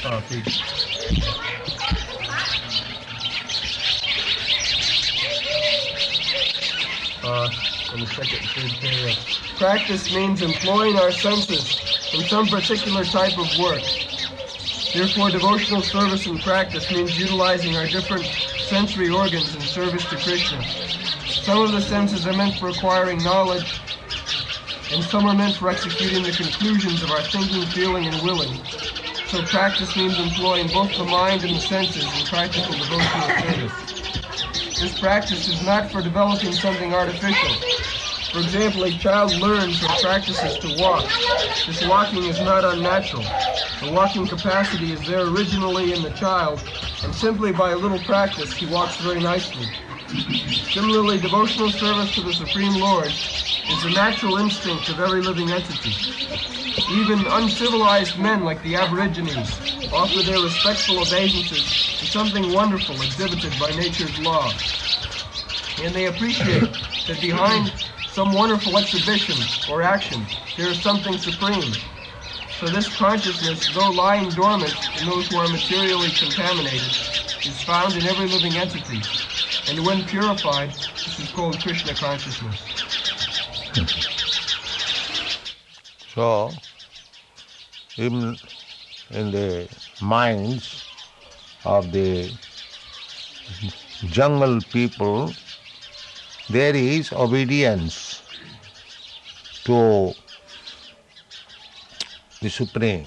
On the second, third paragraph. Practice means employing our senses in some particular type of work. Therefore, devotional service and practice means utilizing our different sensory organs in service to Krishna. Some of the senses are meant for acquiring knowledge, and some are meant for executing the conclusions of our thinking, feeling, and willing. So practice means employing both the mind and the senses in practical devotional service. This practice is not for developing something artificial. For example, a child learns or practices to walk. This walking is not unnatural. The walking capacity is there originally in the child, and simply by a little practice he walks very nicely. Similarly, devotional service to the Supreme Lord is the natural instinct of every living entity. Even uncivilized men like the Aborigines offer their respectful obeisances to something wonderful exhibited by nature's law. And they appreciate that behind some wonderful exhibition or action, there is something supreme. So this consciousness, though lying dormant in those who are materially contaminated, is found in every living entity. And when purified, this is called Krishna consciousness. So, even in the minds of the jungle people, there is obedience to the Supreme.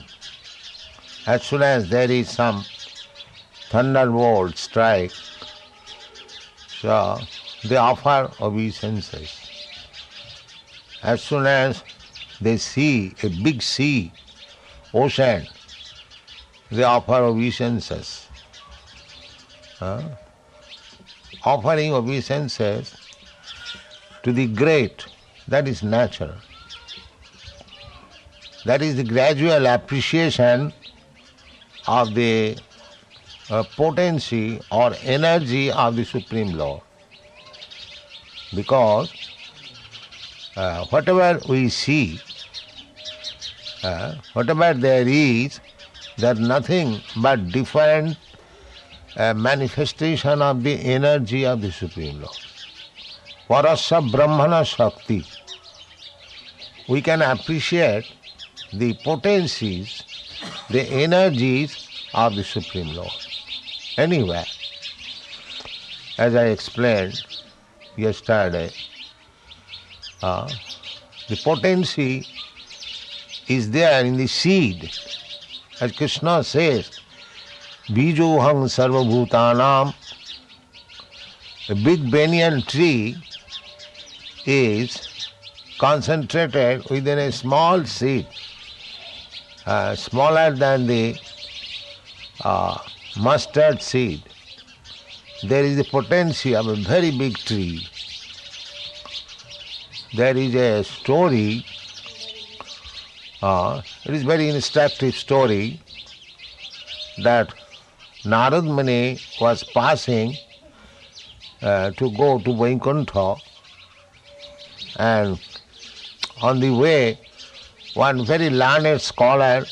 As soon as there is some thunderbolt strike, so they offer obeisances. As soon as they see a big sea, ocean, they offer obeisances. Offering obeisances to the great, that is natural. That is the gradual appreciation of the potency or energy of the Supreme Lord. Because whatever we see, whatever there is nothing but different manifestation of the energy of the Supreme Lord. Parasya Brahmana Shakti. We can appreciate the potencies, the energies of the Supreme Lord. Anyway, as I explained yesterday, the potency is there in the seed. As Krishna says, Bijoham sarvabhutanam. A big banyan tree is concentrated within a small seed, smaller than the mustard seed. There is a potency of a very big tree. There is a story, it is a very instructive story, that Narad Muni was passing to go to Vaikuṇṭha, and on the way one very learned scholar,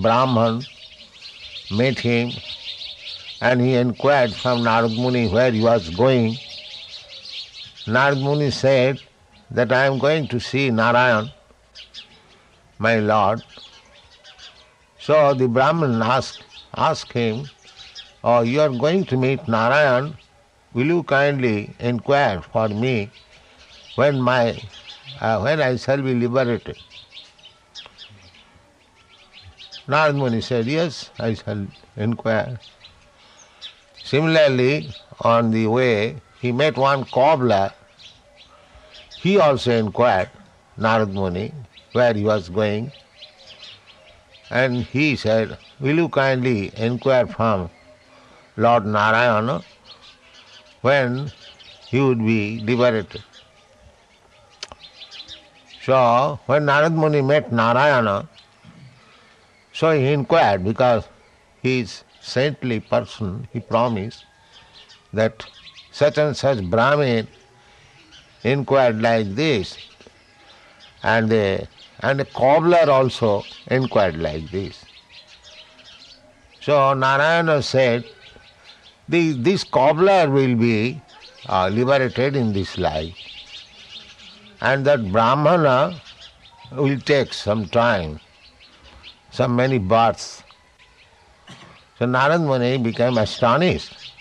Brahman, met him, and he inquired from Narad Muni where he was going. Narad Muni said that I am going to see Narayan, my Lord. So the Brahman asked him, "Oh, you are going to meet Narayan, will you kindly inquire for me when I shall be liberated?" Narad Muni said, "Yes, I shall inquire." Similarly, on the way, he met one cobbler. He also inquired Narad Muni where he was going, and he said, "Will you kindly inquire from Lord Narayana when he would be liberated?" So, when Narad Muni met Narayana, so he inquired, because he is saintly person, he promised that such and such Brahmin inquired like this, and the cobbler also inquired like this. So Narayana said, this cobbler will be liberated in this life, and that Brahmana will take some time, some many births. So Narad Muni became astonished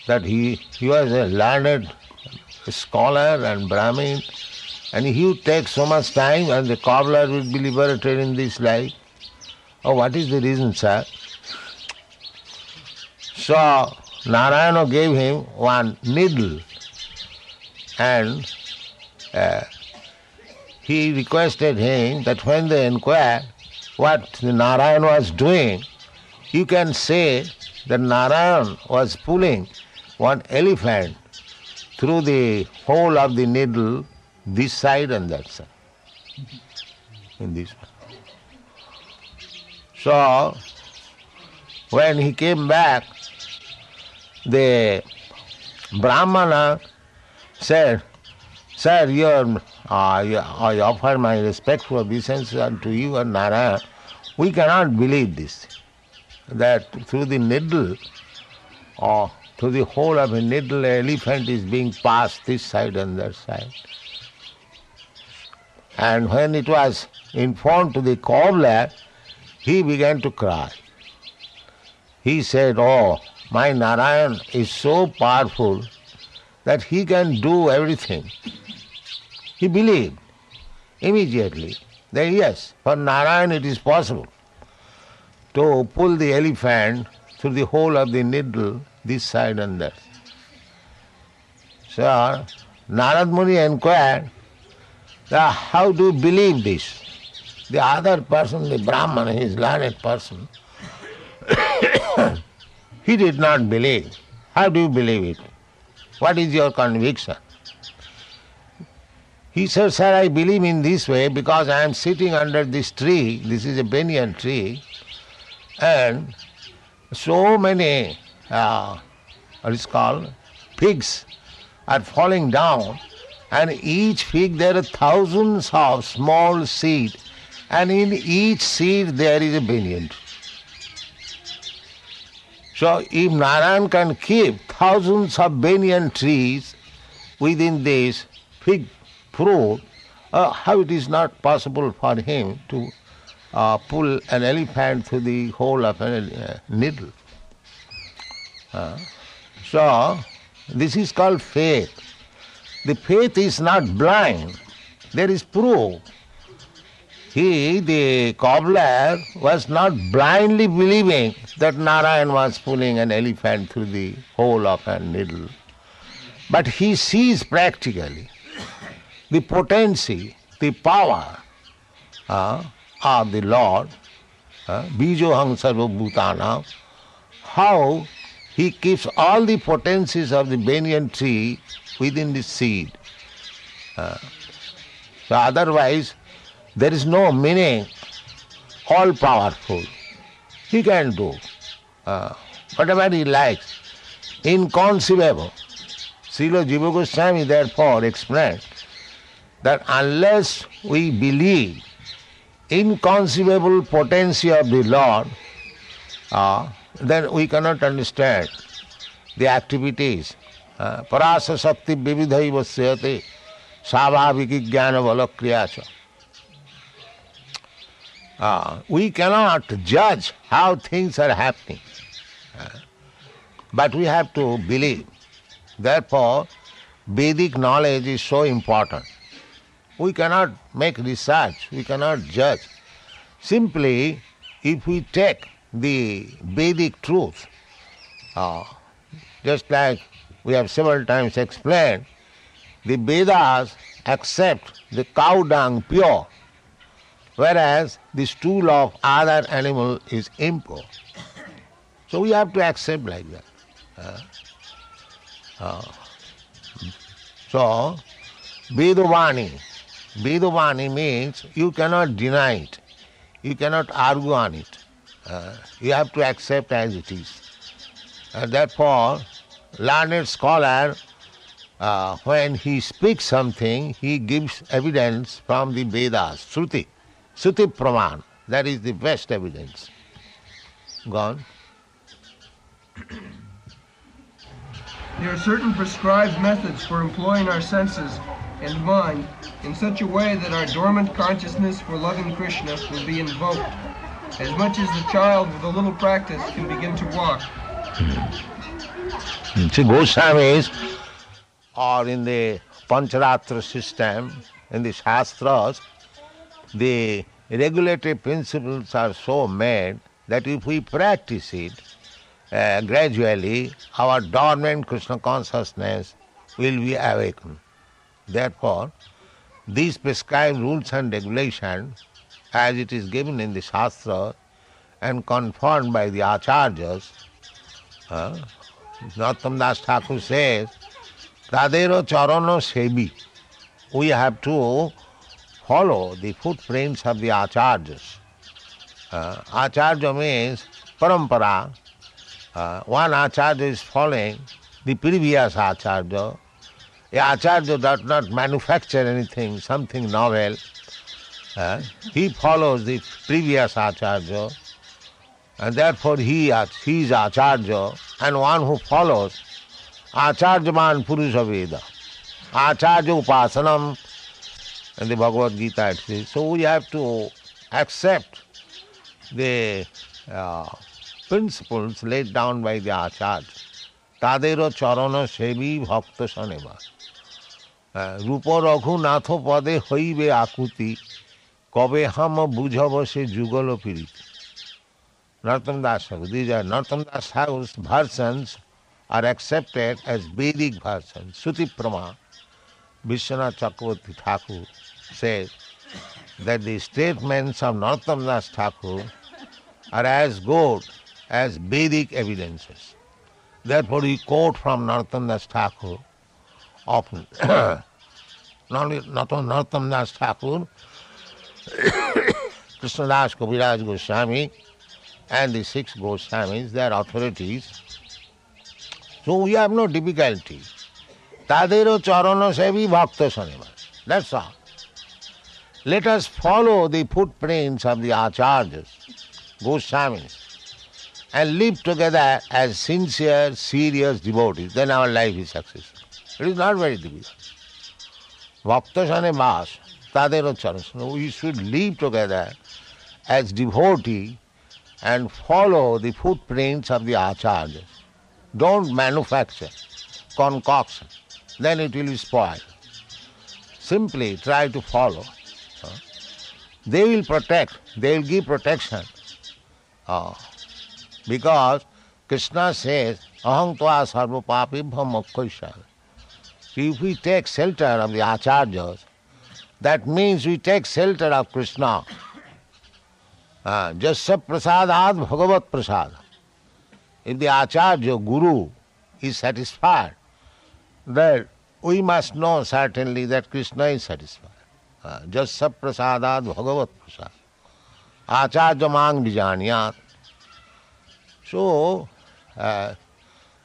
that he was a learned scholar and Brahmin, and he would take so much time and the cobbler will be liberated in this life. Oh, what is the reason, sir? So Narayana gave him one needle, and he requested him that when they inquire what Narayana was doing, you can say that Narayana was pulling one elephant through the hole of the needle, this side and that side, in this one. So when he came back, the Brahmana said, "Sir, I offer my respectful obeisance unto you and Narayana. We cannot believe this, that through the needle or through the hole of a needle, an elephant is being passed this side and that side." And when it was informed to the cobbler, he began to cry. He said, "Oh, my Narayan is so powerful that he can do everything." He believed immediately that yes, for Narayan it is possible to pull the elephant through the hole of the needle, this side and that. So Narad Muni inquired, how do you believe this? The other person, the Brahman, his learned person, he did not believe. How do you believe it? What is your conviction? He said, "Sir, I believe in this way because I am sitting under this tree, this is a banyan tree, and so many, figs are falling down, and each fig there are thousands of small seeds, and in each seed there is a banyan tree. So if Narayan can keep thousands of banyan trees within this fig fruit, how it is not possible for him to pull an elephant through the hole of a needle?" So this is called faith. The faith is not blind. There is proof. He, the cobbler, was not blindly believing that Narayan was pulling an elephant through the hole of a needle. But he sees practically the potency, the power of the Lord, Bijohang Sarvabhutanam, how he keeps all the potencies of the banyan tree within the seed. So otherwise, there is no meaning, all-powerful. He can do whatever he likes, inconceivable. Srila Jiva Goswami therefore explained that unless we believe inconceivable potency of the Lord, then we cannot understand the activities. Parasa sakti vividhai vasyate svabhaviki jnana valakriyacha. We cannot judge how things are happening, but we have to believe. Therefore, Vedic knowledge is so important. We cannot make research, we cannot judge. Simply, if we take the Vedic truth, just like we have several times explained, the Vedas accept the cow dung pure, whereas the stool of other animal is impure. So we have to accept like that. So, Vedavani means you cannot deny it, you cannot argue on it. You have to accept as it is. And therefore, learned scholar, when he speaks something, he gives evidence from the Vedas, Shruti Praman. That is the best evidence. Gone. There are certain prescribed methods for employing our senses and mind in such a way that our dormant consciousness for loving Krishna will be invoked, as much as the child with a little practice can begin to walk. See, Goswamis, or in the Pancharatra system, in the Shastras, the regulative principles are so made that if we practice it, gradually our dormant Krishna consciousness will be awakened. Therefore, these prescribed rules and regulations, as it is given in the Shastra and confirmed by the Acharyas, Nāratam Das Thakur says, Tadero charano sebi. We have to follow the footprints of the Acharyas. Acharya means parampara. One Acharya is following the previous Acharya. The Acharya does not manufacture anything, something novel. He follows the previous Acharya, and therefore he is Acharya, and one who follows Acharyaman Purusha Veda. Acharya Upasanam, in the Bhagavad Gita it says. So we have to accept the principles laid down by the Acharya. Tadero charana sebi bhakta saneva. Rupa raghu natho pade hoibe akuti kabe ham bujhava se jugalo piriti. Nāratam Das Thakur. These are Nāratam Das Thakur's versions are accepted as Vedic versions. Suti Prama, Vishwanath Chakravarti Thakur says that the statements of Nāratam Das Thakur are as good as Vedic evidences. Therefore we quote from Nāratam Das Thakur often. Not only Nāratam Das Thakur, Krishnadas Kaviraj Goswami and the 6 Goswamis, they are authorities. So we have no difficulty. Tadero charana sevi bhakta saneva. That's all. Let us follow the footprints of the Acharyas, Goswamis, and live together as sincere, serious devotees. Then our life is successful. It is not very difficult. Bhakta saneva, tadero charana. We should live together as devotees and follow the footprints of the Acharyas. Don't manufacture concoction, then it will be spoiled. Simply try to follow. They will protect, they will give protection. Because Krishna says, Aham tva sarva papibham mokkhaisya. If we take shelter of the Acharyas, that means we take shelter of Krishna. Jasya prasadad bhagavat prasad. If the Acharya, Guru, is satisfied, then we must know certainly that Krishna is satisfied. Jasya prasadad bhagavat prasad. Acharya mang vijaniyat. So,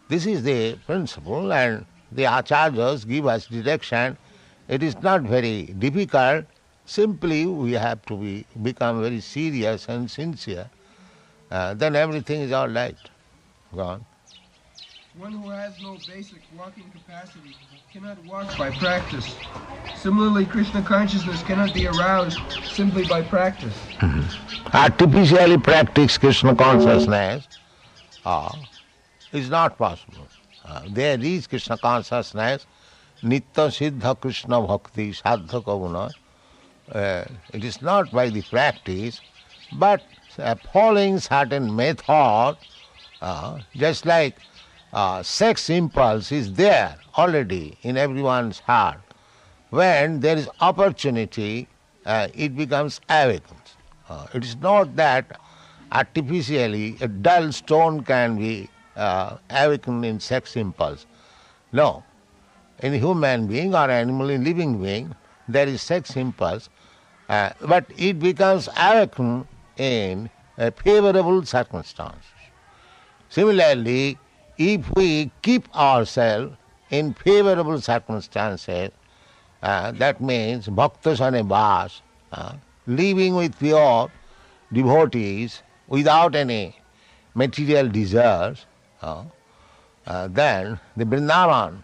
this is the principle, and the Acharyas give us direction. It is not very difficult. Simply we have to become very serious and sincere. Then everything is all right. Gone. One who has no basic walking capacity cannot walk by practice. Similarly, Krishna consciousness cannot be aroused simply by practice. Artificially practice Krishna consciousness is not possible. There is Krishna consciousness, Nitya Siddha Krishna Bhakti Sadhaka Guna. It is not by the practice, but following certain method, just like sex impulse is there already in everyone's heart. When there is opportunity, it becomes awakened. It is not that artificially a dull stone can be awakened in sex impulse. No. In human being or animal, in living being, there is sex impulse, but it becomes awakened in favorable circumstances. Similarly, if we keep ourselves in favorable circumstances, that means bhakta sanevas, living with pure devotees without any material desires, then the Vrindavan,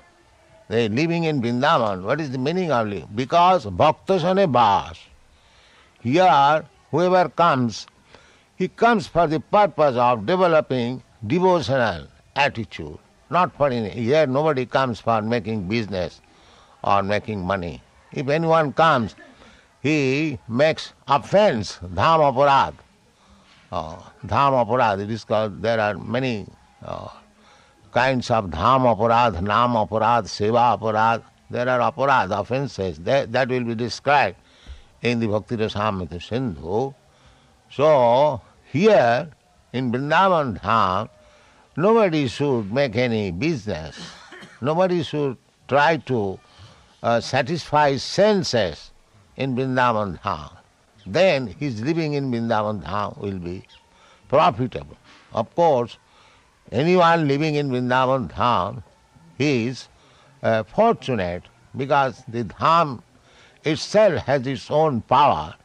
they living in Vrindavan. What is the meaning of living? Because bhakta-sane bas. Here, whoever comes, he comes for the purpose of developing devotional attitude. Not for any. Here nobody comes for making business or making money. If anyone comes, he makes offense, dham aparad. Dham aparad, it is called, there are many kinds of dham aparad, nam aparad, seva aparad. There are aparad, offenses. That will be described in the Bhakti Rasamrita Sindhu. So, here in Vrindavan Dham, nobody should make any business. Nobody should try to satisfy senses in Vrindavan Dham. Then his living in Vrindavan Dham will be profitable. Of course, anyone living in Vrindavan Dham is fortunate because the Dham itself has its own power,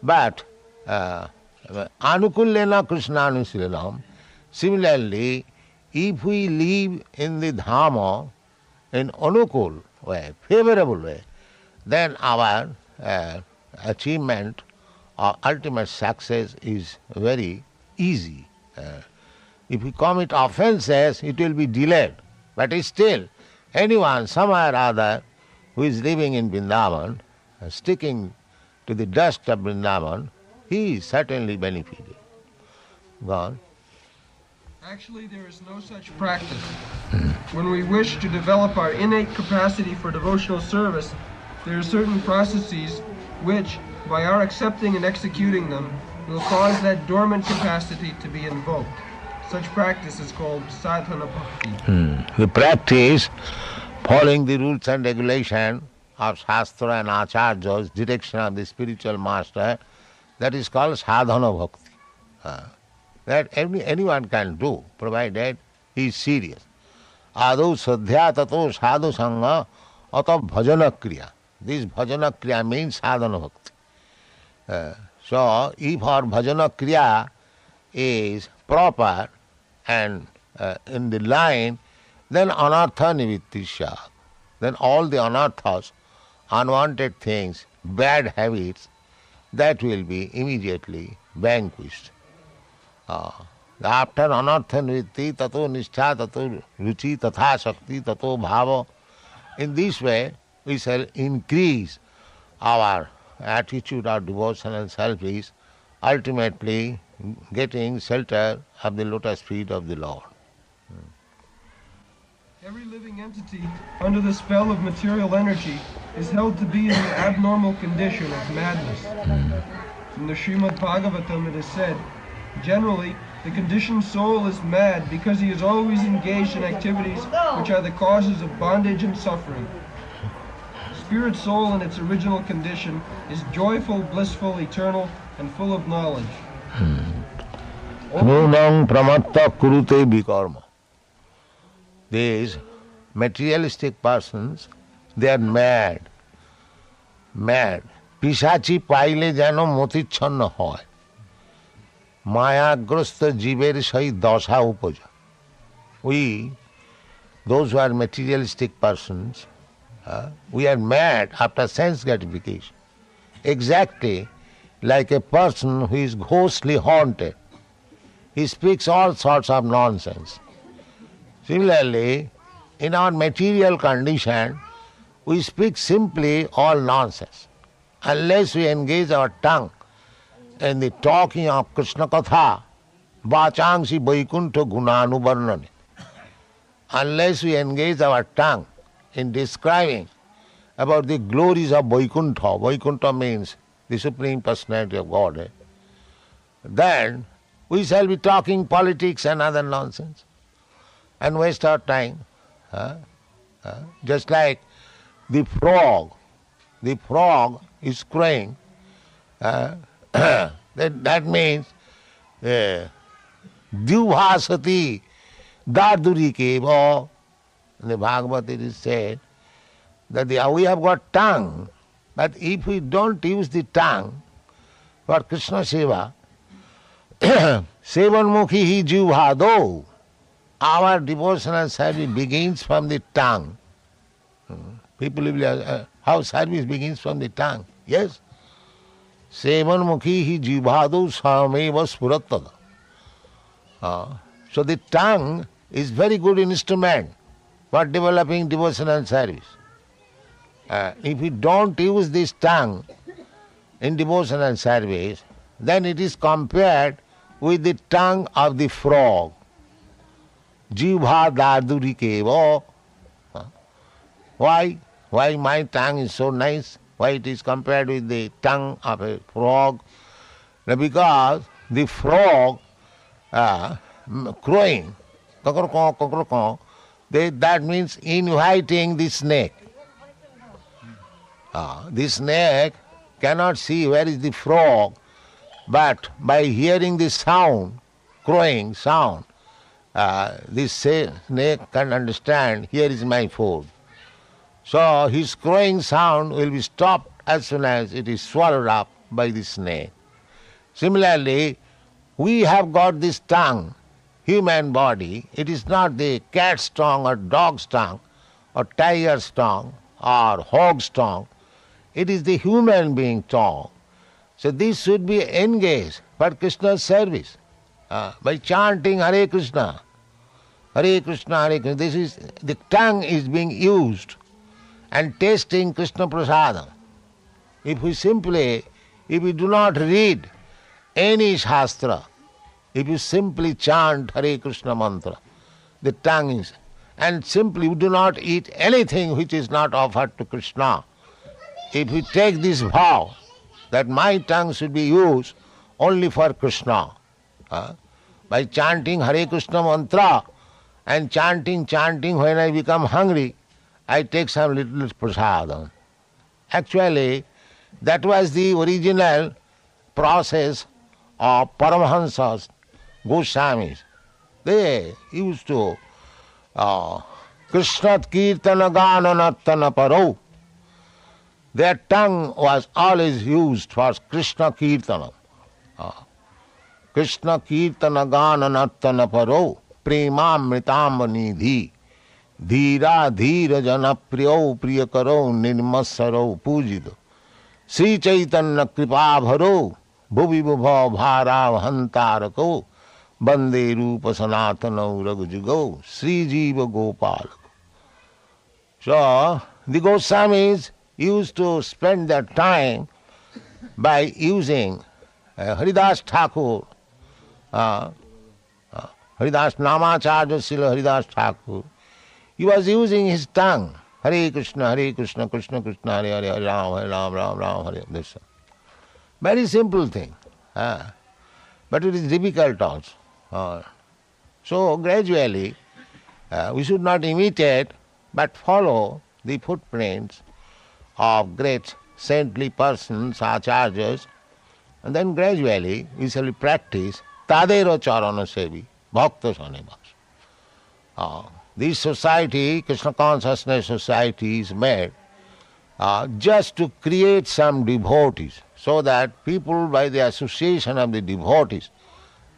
but anukullena kṛṣṇa-sevā. Similarly, if we live in the Dhamma in anukul way, favorable way, then our achievement or ultimate success is very easy. If we commit offenses, it will be delayed. But still, anyone, somewhere or other, who is living in Vrindavan, sticking to the dust of Vrindavan, he is certainly benefited. Gone. Actually, there is no such practice. When we wish to develop our innate capacity for devotional service, there are certain processes which, by our accepting and executing them, will cause that dormant capacity to be invoked. Such practice is called sadhana bhakti. The practice, following the rules and regulation of Shastra and Acharya's direction of the spiritual master, that is called sadhana bhakti. That anyone can do, provided he is serious. Ādau sadhya tato sadhu sangha ato bhajana kriya. This bhajana kriya means sadhana bhakti. So, if our bhajana kriya is proper and in the line, then anartha nivitti sya. Then all the anarthas, unwanted things, bad habits, that will be immediately vanquished. After anartha nivitti, tato nishtha, tato ruci, tatha shakti, tato bhava. In this way, we shall increase our attitude of devotion and service, ultimately getting shelter of the lotus feet of the Lord. Every living entity under the spell of material energy is held to be in an abnormal condition of madness. In the Śrīmad-Bhāgavatam it is said, generally, the conditioned soul is mad because he is always engaged in activities which are the causes of bondage and suffering. Spirit soul in its original condition is joyful, blissful, eternal, and full of knowledge. Nūnaṁ pramattaḥ kurute vikarma. These materialistic persons, they are mad. Mad. Piśācī pāile jana mati-cchanna haya. māyā-grasta jīvera dāsa upajaya. We, those who are materialistic persons, we are mad after sense gratification. Exactly like a person who is ghostly haunted. He speaks all sorts of nonsense. Similarly, in our material condition, we speak simply all nonsense. Unless we engage our tongue in the talking of kṛṣṇa-kathā, Vacāṁsi vaikuṇṭha-guṇanuvarṇane. Unless we engage our tongue in describing about the glories of Vaikuṇṭha, Vaikuṇṭha means the Supreme Personality of Godhead, then we shall be talking politics and other nonsense and waste our time. Just like the frog is crowing, that means jihvāsatī, dārdurikeva. In the Bhāgavata it is said that we have got tongue, but if we don't use the tongue for kṛṣṇa-sevā, Sevanmukhi hi jihvādo. Our devotional service begins from the tongue. People will ask, how service begins from the tongue? Yes. Sevanmukhi hi jihvādo sameva spuratada. So the tongue is very good instrument for developing devotional service. If you don't use this tongue in devotional service, then it is compared with the tongue of the frog. Jīvera dārdurikeva. Why? Why my tongue is so nice? Why it is compared with the tongue of a frog? Because the frog crowing, that means inviting the snake. The snake cannot see where is the frog, but by hearing the sound, crowing sound, this snake can understand, here is my food. So his crowing sound will be stopped as soon as it is swallowed up by the snake. Similarly, we have got this tongue, human body. It is not the cat's tongue or dog's tongue or tiger's tongue or hog's tongue. It is the human being tongue. So this should be engaged for Krishna's service by chanting Hare Krishna, Hare Krishna, Hare Krishna. This is, the tongue is being used and tasting Krishna prasadam. If we do not read any shastra, if you simply chant Hare Krishna mantra, the tongue is, and simply we do not eat anything which is not offered to Krishna. If we take this vow that my tongue should be used only for Krishna, by chanting Hare Krishna mantra and chanting, when I become hungry, I take some little prasadam. Actually, that was the original process of Paramahansas, Goswamis. They used to kṛṣṇa-kirtana-gāna-nattana paro. Their tongue was always used for Krishna Kirtana. Krishna Kirtana Gana Nattana Paro Prema-vivarta Dhīra dhīra jana priyakaro nirmasaro pujito Sri Chaitanya kripa bharo bhuvi bhava bhara hantarako bande rupa sanatana raghujugo Sri Jiva Gopalako. So the Goswamis used to spend their time by using Haridas Thakur, Haridas Namacharya Srila Haridas Thakur. He was using his tongue, Hare Krishna, Krishna Krishna, Hare Hare, Hare Ram, Ram Ram, Hare. This very simple thing, but it is difficult also. So gradually, we should not imitate, but follow the footprints of great saintly persons, acharyas, and then gradually we shall practice tadero charana sevi, bhakta sanivas. This society, Krishna consciousness society, is made just to create some devotees, so that people, by the association of the devotees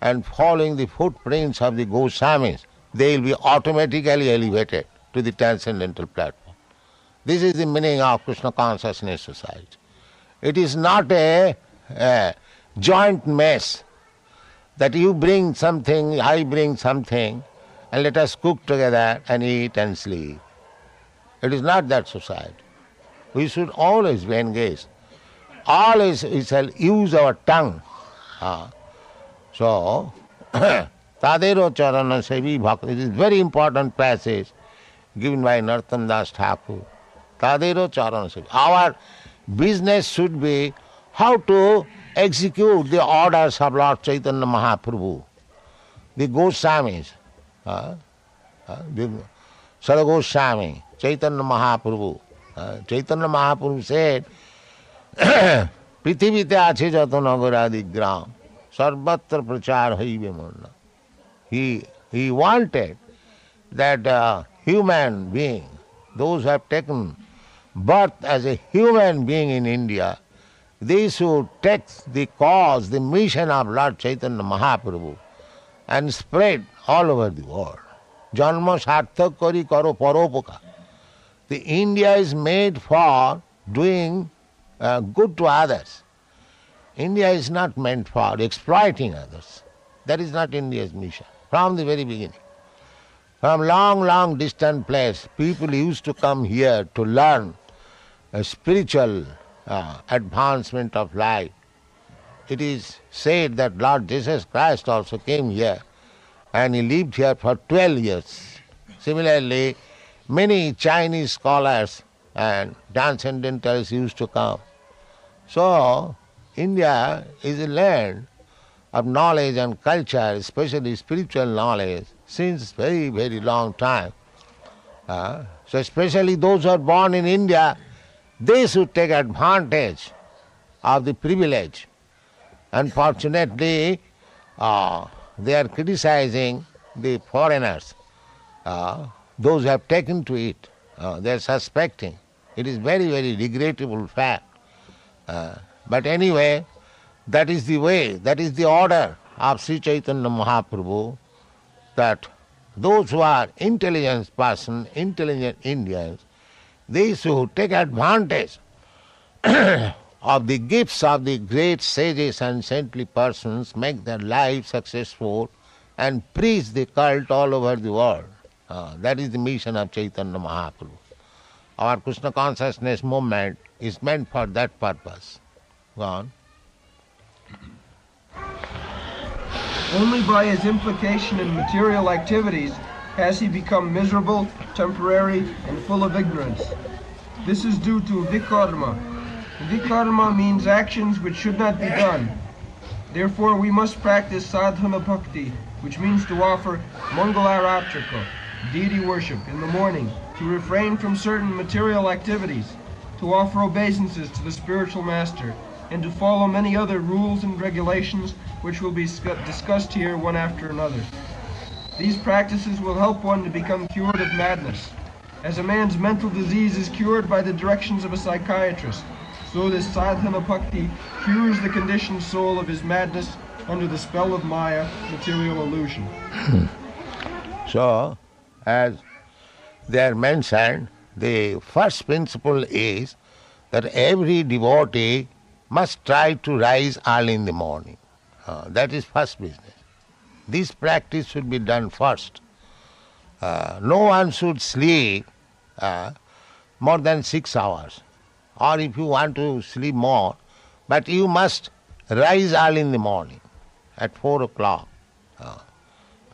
and following the footprints of the Goswamis, they will be automatically elevated to the transcendental platform. This is the meaning of Krishna consciousness society. It is not a joint mess that you bring something, I bring something, and let us cook together and eat and sleep. It is not that society. We should always be engaged. Always we shall use our tongue. So, Tadero Charana Sevi Bhakti, this is very important passage given by Narottam Das Thakur. Tadero Charana Sevi. Our business should be how to execute the orders of Lord Chaitanya Mahaprabhu, the Goswamis, the Saragoswami, Chaitanya Mahaprabhu. Chaitanya Mahaprabhu said, Prithivite ache jato nagaradi gram, sarvatra prachar haive manna. He wanted that human being, those who have taken birth as a human being in India, they should take the cause, the mission of Lord Chaitanya Mahaprabhu and spread all over the world. Janma sarthak kari karo paropoka. The India is made for doing good to others. India is not meant for exploiting others. That is not India's mission, from the very beginning. From long distant place, people used to come here to learn a spiritual advancement of life. It is said that Lord Jesus Christ also came here and he lived here for 12 years. Similarly, many Chinese scholars and transcendentalists used to come. So, India is a land of knowledge and culture, especially spiritual knowledge, since very long time. So especially those who are born in India, they should take advantage of the privilege. Unfortunately, they are criticizing the foreigners, those who have taken to it. They are suspecting. It is very regrettable fact. But anyway, that is the way, that is the order of Sri Chaitanya Mahaprabhu, that those who are intelligent person, intelligent Indians, they should take advantage of the gifts of the great sages and saintly persons, make their life successful and preach the cult all over the world. That is the mission of Chaitanya Mahaprabhu. Our Krishna consciousness movement is meant for that purpose. Go on. Only by his implication in material activities has he become miserable, temporary, and full of ignorance. This is due to vikarma. Vikarma means actions which should not be done. Therefore we must practice sadhana bhakti, which means to offer mangala-ratrika, deity worship, in the morning, to refrain from certain material activities, to offer obeisances to the spiritual master, and to follow many other rules and regulations which will be discussed here one after another. These practices will help one to become cured of madness. As a man's mental disease is cured by the directions of a psychiatrist, so this sadhana bhakti cures the conditioned soul of his madness under the spell of maya, material illusion. So, as they are mentioned, the first principle is that every devotee must try to rise early in the morning. That is first business. This practice should be done first. No one should sleep more than 6 hours. Or if you want to sleep more, but you must rise early in the morning at 4 o'clock.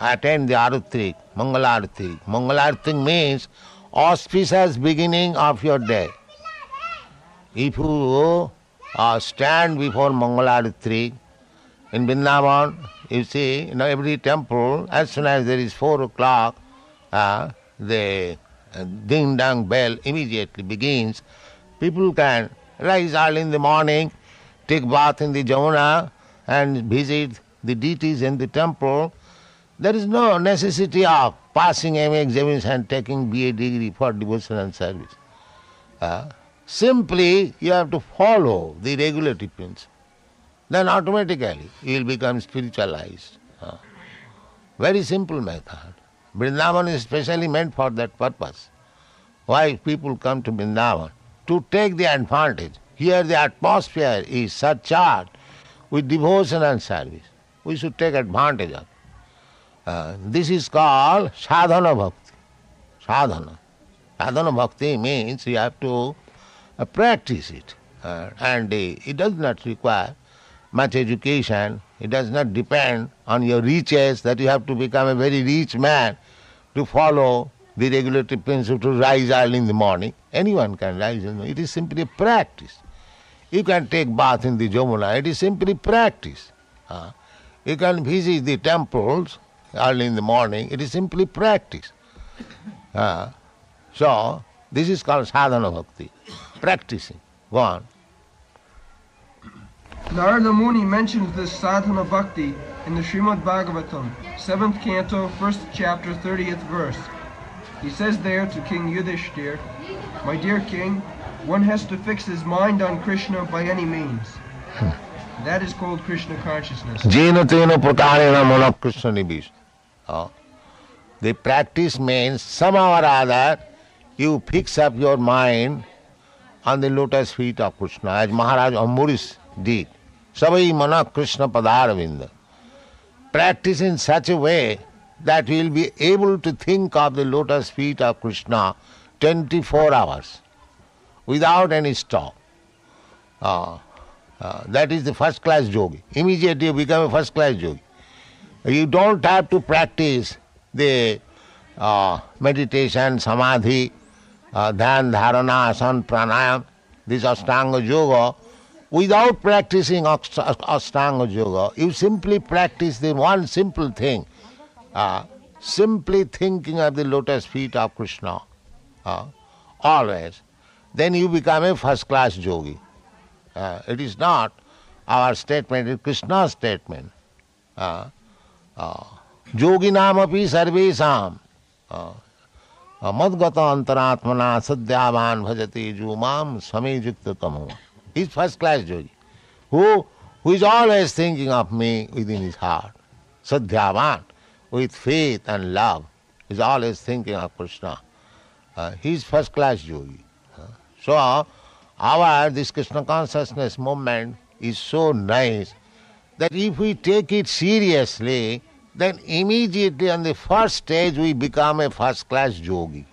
Attend the Arutrik, Mangala-artik. Mangala-artik means auspicious beginning of your day. If you stand before Mangala-artik in Vrindavan, you see, in every temple, as soon as there is 4 o'clock, the ding-dong bell immediately begins. People can rise early in the morning, take bath in the Jamuna and visit the deities in the temple. There is no necessity of passing MA examination and taking BA degree for devotional service. Simply you have to follow the regulative principle. Then automatically you will become spiritualized. Very simple method. Vrindavan is specially meant for that purpose. Why people come to Vrindavan? To take the advantage. Here the atmosphere is surcharged with devotion and service. We should take advantage of it. This is called sadhana bhakti. Sadhana. Sadhana bhakti means you have to practice it. And it does not require much education. It does not depend on your riches, that you have to become a very rich man to follow the regulative principle to rise early in the morning. Anyone can rise in the morning. It is simply a practice. You can take bath in the Jamuna. It is simply practice. You can visit the temples early in the morning. It is simply practice. So, this is called sadhana bhakti. Practicing. Go on. Narada Muni mentions this sadhana bhakti in the Śrīmad-Bhāgavatam, 7th canto, 1st chapter, 30th verse. He says there to King Yudhishthir, "My dear king, one has to fix his mind on Krishna by any means. That is called Krishna consciousness. Jena tena prakarena mana Krishna nivis. The practice means somehow or other you fix up your mind on the lotus feet of Krishna, as Maharaj Amburis did. Savai mana Krishna padaravinda. Practice in such a way that we will be able to think of the lotus feet of Krishna 24 hours without any stop. That is the first class yogi. Immediately you become a first class yogi. You don't have to practice the meditation, samadhi, dhyan, dharana, asana, pranayam, this Ashtanga Yoga. Without practicing Ashtanga Yoga, you simply practice the one simple thing, simply thinking of the lotus feet of Krishna, always. Then you become a first class yogi. It is not our statement, it is Krishna's statement. Yoginam api sarvesam madgata antaratmana sadhyavan bhajati jumam same yukta tamo. He is first class yogi, who is always thinking of me within his heart. Sadhyavan, with faith and love, is always thinking of Krishna. He is first class yogi. So this Krishna consciousness movement is so nice that if we take it seriously, then immediately on the first stage we become a first class yogi.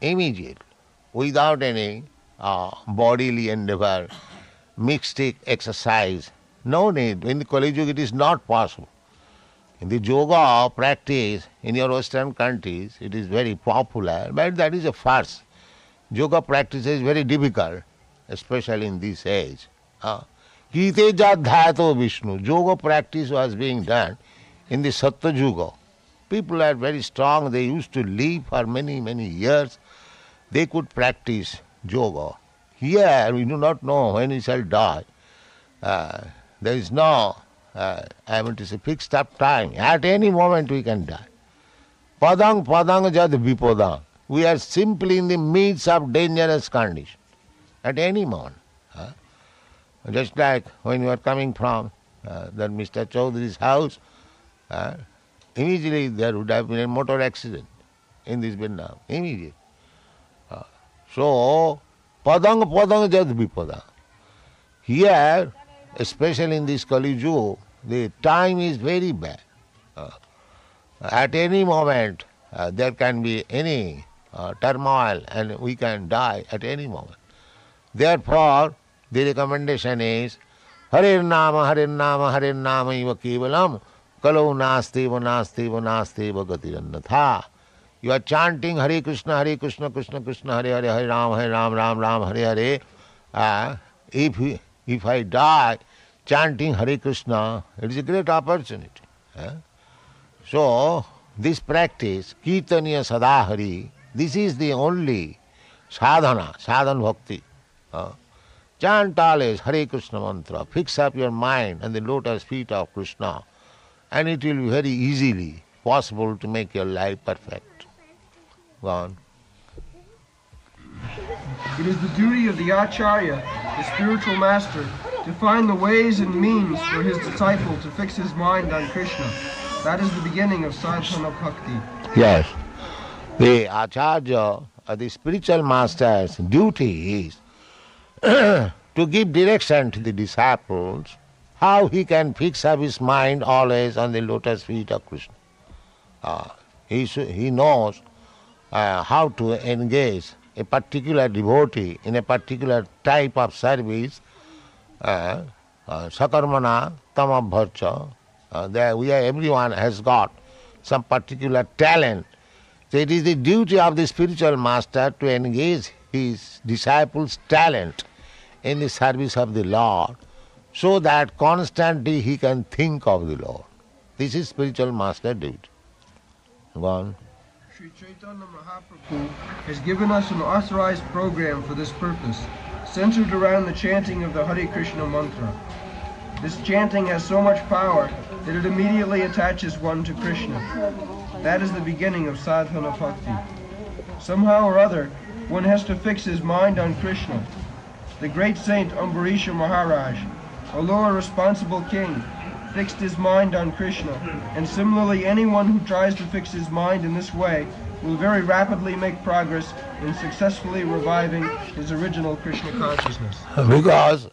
Immediately, without any bodily endeavor, mystic exercise. No need. In the Kali Yuga it is not possible. In the yoga practice in your Western countries it is very popular, but that is a farce. Yoga practice is very difficult, especially in this age. Kite jadhayato Vishnu. Yoga practice was being done in the Satya Yuga. People are very strong. They used to live for many, many years. They could practice yoga. Here we do not know when we shall die. There is no, fixed up time. At any moment we can die. Padang padang jad vipadang. We are simply in the midst of dangerous condition. At any moment. Just like when you are coming from that Mr. Chaudhry's house, immediately there would have been a motor accident in this Vrindavan. Immediately. So, padang padang jad vipadang. Here, especially in this Kali Yuga, the time is very bad. At any moment, there can be any turmoil and we can die at any moment. Therefore, the recommendation is Harir Nama, Harir Nama, Harir Nama iva kevalam kalau nasteva nasteva nasteva gatirannatha. You are chanting Hare Krishna, Krishna Krishna, Hare Hare, Hare Ram, Ram Ram, Hare Hare. If I die chanting Hare Krishna, it is a great opportunity. So, this practice, Kirtaniya Sadahari, this is the only sadhana, sadhana bhakti. Chant always Hare Krishna mantra, fix up your mind on the lotus feet of Krishna, and it will be very easily possible to make your life perfect. Go on. It is the duty of the Acharya, the spiritual master, to find the ways and means for his disciple to fix his mind on Krishna. That is the beginning of sadhana bhakti. Yes. The Acharya, the spiritual master's duty is to give direction to the disciples how he can fix up his mind always on the lotus feet of Krishna. He knows how to engage a particular devotee in a particular type of service. Sakarmana tamabharcha. Everyone has got some particular talent. So it is the duty of the spiritual master to engage his disciples' talent in the service of the Lord, so that constantly he can think of the Lord. This is spiritual master duty. Go on. Sri Chaitanya Mahaprabhu has given us an authorized program for this purpose, centered around the chanting of the Hare Krishna mantra. This chanting has so much power that it immediately attaches one to Krishna. That is the beginning of sadhana bhakti. Somehow or other, one has to fix his mind on Krishna. The great saint Ambarisha Maharaj, a lower responsible king, fixed his mind on Krishna, and similarly anyone who tries to fix his mind in this way will very rapidly make progress in successfully reviving his original Krishna consciousness. Because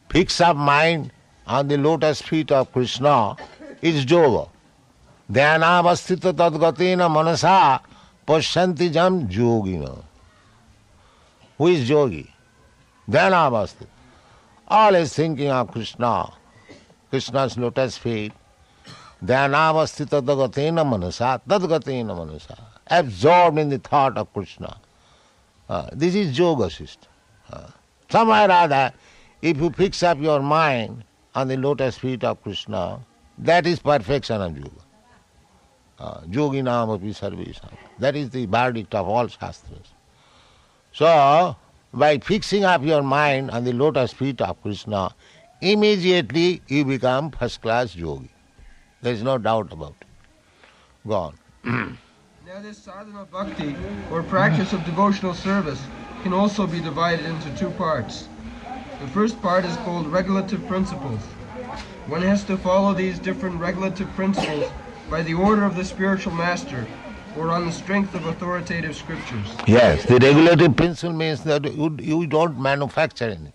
fix up mind on the lotus feet of Krishna is yoga. Dhyanavastita tadgatena manasa pasyanti jam yogina. Who is yogi? Dhyanavastita. Always thinking of Krishna, Krishna's lotus feet. Dhyanavastita tadgatena manasa, tadgatena manasa. Absorbed in the thought of Krishna. This is yoga system. Somewhere or other, if you fix up your mind on the lotus feet of Krishna, that is perfection of yoga. Yoginam api sarvesam. That is the verdict of all shastras. So, by fixing up your mind on the lotus feet of Krishna, immediately you become first class yogi. There is no doubt about it. Go on. Now this sadhana bhakti, or practice of devotional service, can also be divided into two parts. The first part is called regulative principles. One has to follow these different regulative principles by the order of the spiritual master, or on the strength of authoritative scriptures. Yes, the regulative principle means that you don't manufacture anything.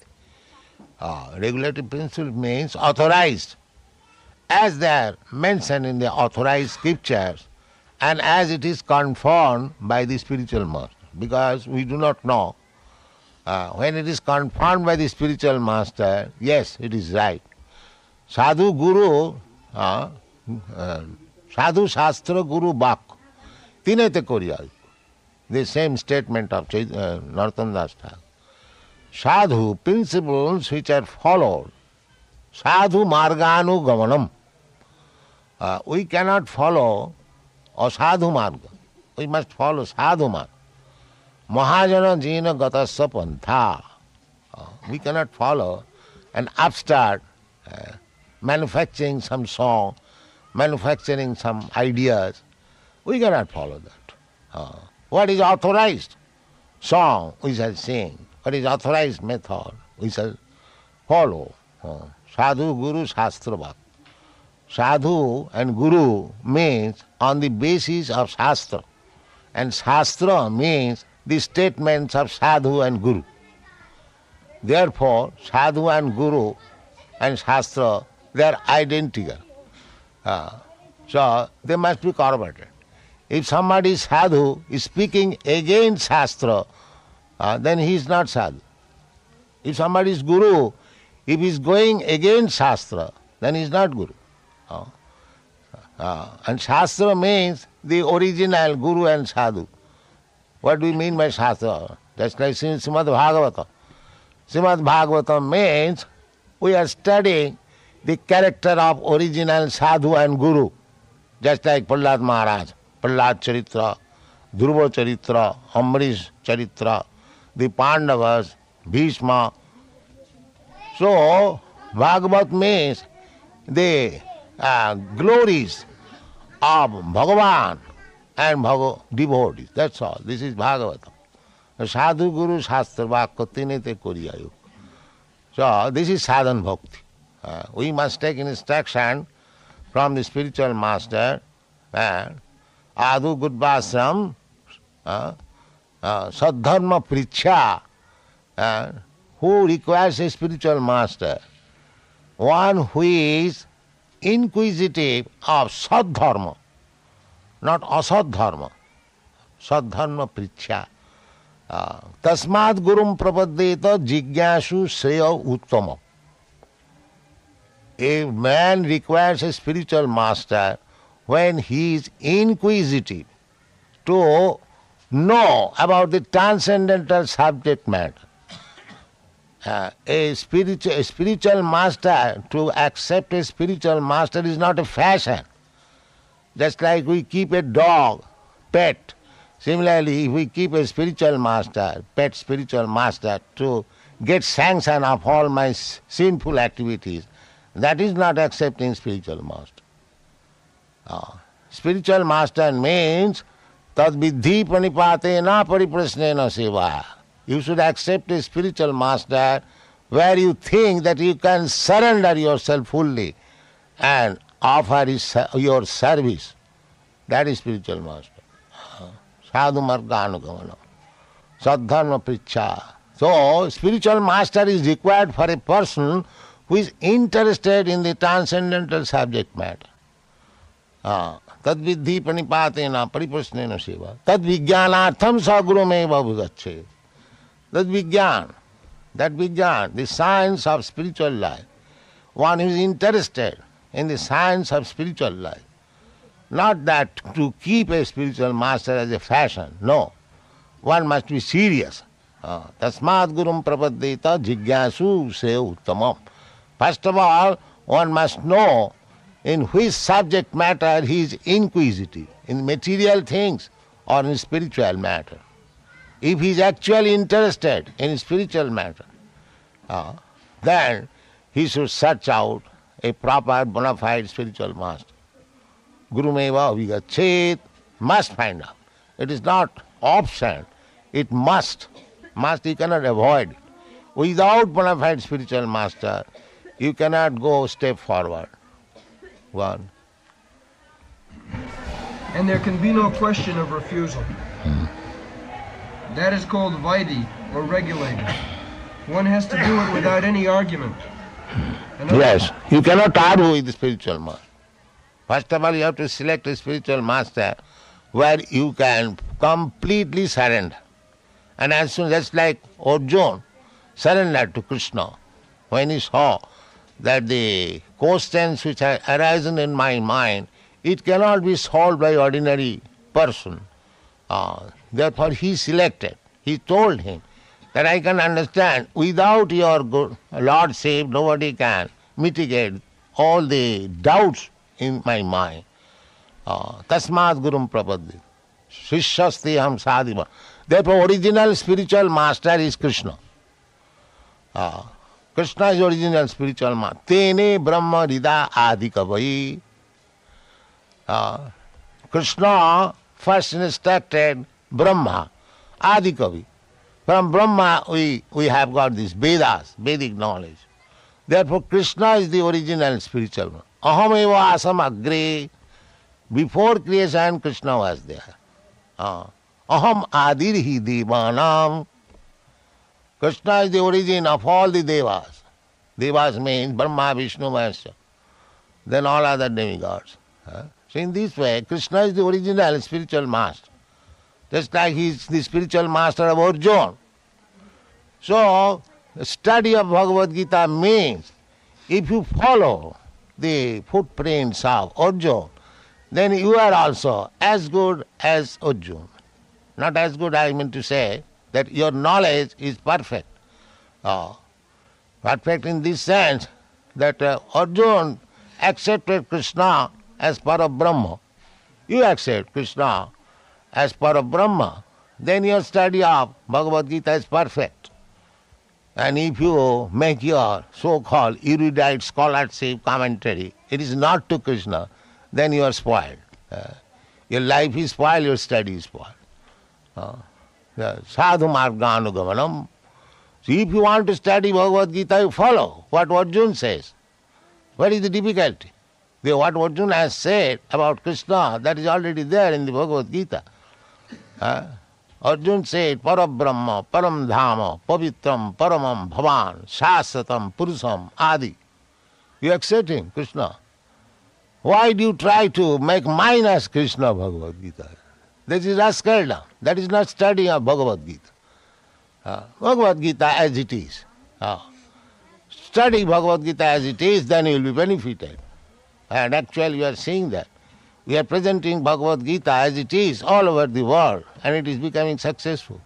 Regulative principle means authorized, as they are mentioned in the authorized scriptures, and as it is confirmed by the spiritual master. Because we do not know. When it is confirmed by the spiritual master, yes, it is right. Sadhu Guru, Sadhu Shastra Guru Bak, Tinete Koriyal. The same statement of Narottam Das Thakur. Sadhu principles which are followed. Sadhu Marganu Gamanam. We cannot follow asadhu marga. We must follow sadhu marga. Mahajana jina gatasya pantha. We cannot follow an upstart manufacturing some song, manufacturing some ideas. We cannot follow that. What is authorized song we shall sing. What is authorized method we shall follow. Sadhu, Guru, Shastra, Bhakti. Sadhu and Guru means on the basis of Shastra, and Shastra means the statements of Sadhu and Guru. Therefore, Sadhu and Guru and Shastra, they are identical. So they must be corroborated. If somebody Sadhu is speaking against Shastra, then he is not Sadhu. If somebody is Guru, if he is going against Shastra, then he is not Guru. And Shastra means the original Guru and Sadhu. What do we mean by Shastra? Just like Śrīmad-Bhāgavatam. Śrīmad-Bhāgavatam means we are studying the character of original Sadhu and Guru. Just like Prahlād Maharaj, Prahlād Charitra, Dhruva Charitra, Ambarish Charitra, the Pandavas, Bhishma. So, Bhagavat means the glories of Bhagavan and devotees. That's all. This is Bhagavatam. Sadhu Guru Shastra Vakya Tinete Koriyayuk. So this is sadhan bhakti. We must take instruction from the spiritual master. Adu Gudvasram Sadharma Pricha, who requires a spiritual master. One who is inquisitive of sadharma, not asadharma. Sadharma prichya. Tasmad gurum prapaddeta jigyāsu sreya uttama. A man requires a spiritual master when he is inquisitive to know about the transcendental subject matter. A spiritual master, to accept a spiritual master is not a fashion. Just like we keep a dog, pet. Similarly, if we keep a spiritual master, pet spiritual master, to get sanction of all my sinful activities, that is not accepting spiritual master. Spiritual master means tad vidhi pranipatena pariprasnena seva. You should accept a spiritual master where you think that you can surrender yourself fully and offer your service. That is spiritual master. Sadhu marganugamana. Sadharma pricha. So, spiritual master is required for a person who is interested in the transcendental subject matter. Tad vidhi pranipatena pariprasnena seva. Tad vijnanartham sagurumeva bhugacche. That Vijnan, the science of spiritual life. One who is interested in the science of spiritual life. Not that to keep a spiritual master as a fashion, no. One must be serious. Tasmāt gurum prapaddeta jigyasu se uttamam. First of all, one must know in which subject matter he is inquisitive, in material things or in spiritual matter. If he is actually interested in spiritual matter, then he should search out a proper bona fide spiritual master. Gurumeva vigachet, must find out. It is not option, it must. Must, you cannot avoid it. Without bona fide spiritual master, you cannot go a step forward. One. And there can be no question of refusal. That is called vaidhi, or regulated. One has to do it without any argument. Yes, you cannot argue with the spiritual master. First of all, you have to select a spiritual master where you can completely surrender. And as soon as, like Arjuna surrendered to Krishna, when he saw that the questions which are arisen in my mind, it cannot be solved by ordinary person. Therefore he selected. He told him that I can understand without your lordship nobody can mitigate all the doubts in my mind. Tasmāt gurum prapaddeta. Shishyasti ham sadhiva. Therefore original spiritual master is Krishna. Krishna is original spiritual master. Tene brahma rida adikavai. Krishna first instructed Brahma, Adikavi. From Brahma we have got these Vedas, Vedic knowledge. Therefore Krishna is the original spiritual one. Aham eva asam agre. Before creation Krishna was there. Aham adirhi devanam. Krishna is the origin of all the devas. Devas means Brahma, Vishnu, Mahesha. Then all other demigods. So in this way, Krishna is the original spiritual master. Just like he is the spiritual master of Arjuna. So, the study of Bhagavad Gita means, if you follow the footprints of Arjuna, then you are also as good as Arjuna. Not as good, I mean to say, that your knowledge is perfect. Perfect in this sense, that Arjuna accepted Krishna as Parabrahma. You accept Krishna as Parabrahma, then your study of Bhagavad Gita is perfect. And if you make your so-called erudite scholarship commentary, it is not to Krishna, then you are spoiled. Your life is spoiled, your study is spoiled. Sadhu marganugamanam. So if you want to study Bhagavad Gita, you follow what Arjuna says. What is the difficulty? What Arjuna has said about Krishna, that is already there in the Bhagavad Gita. Arjuna said, Parabrahma, Param Dhama, Pavitram, Paramam, Bhavan, Shasatam, Purusam, Adi. You accept him, Krishna. Why do you try to make minus Krishna Bhagavad Gita? That is rascaldom. That is not studying of Bhagavad Gita. Bhagavad Gita as it is. Study Bhagavad Gita as it is, then you will be benefited. And actually you are seeing that. We are presenting Bhagavad Gita as it is all over the world, and it is becoming successful.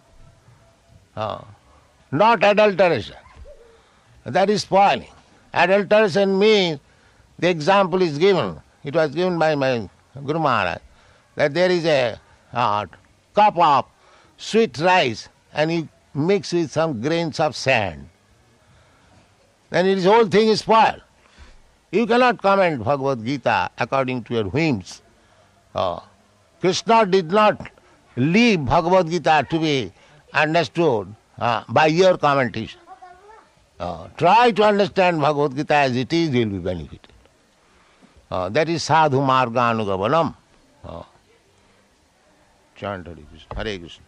Not adulteration. That is spoiling. Adulteration means the example is given. It was given by my Guru Maharaj, that there is a cup of sweet rice and you mix with some grains of sand. Then his whole thing is spoiled. You cannot comment Bhagavad Gita according to your whims. Krishna did not leave Bhagavad Gita to be understood by your commentation. Try to understand Bhagavad Gita as it is, you will be benefited. That is sadhu marga anugavanam. Chant Hare Krishna. Hare Krishna.